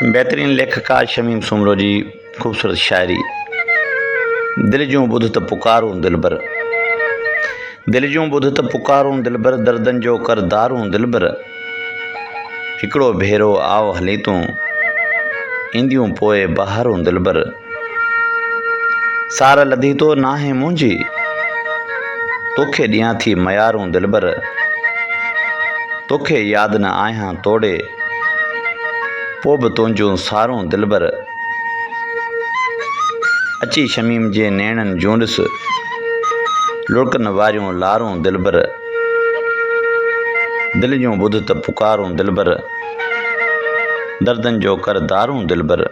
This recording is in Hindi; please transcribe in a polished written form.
बेहतरीन लेखकार शमीम सोमरो जी ख़ूबसूरत शायरी। दिल जूं ॿुध त पुकारूं दिलबर, दिल जूं ॿुध त पुकारूं दिलबर, दर्दन जो कर दारूं दिलबर। हिकिड़ो भेरो आओ हली तूं, ईंदियूं पोइ बहारूं दिलबर। सार लधी तो नाहे मुंहिंजी, तोखे ॾियां थी मयारूं दिलबर। तोखे यादि न आहियां तोड़े, पोइ बि तुंहिंजूं सारूं दिलबर। अची शमीम जे नेणनि जूं ॾिस, लुड़कन वारियूं लारूं दिलबर। दिल जूं ॿुध त पुकारूं दिलबर, दर्दन जो कर दारूं दिलबर।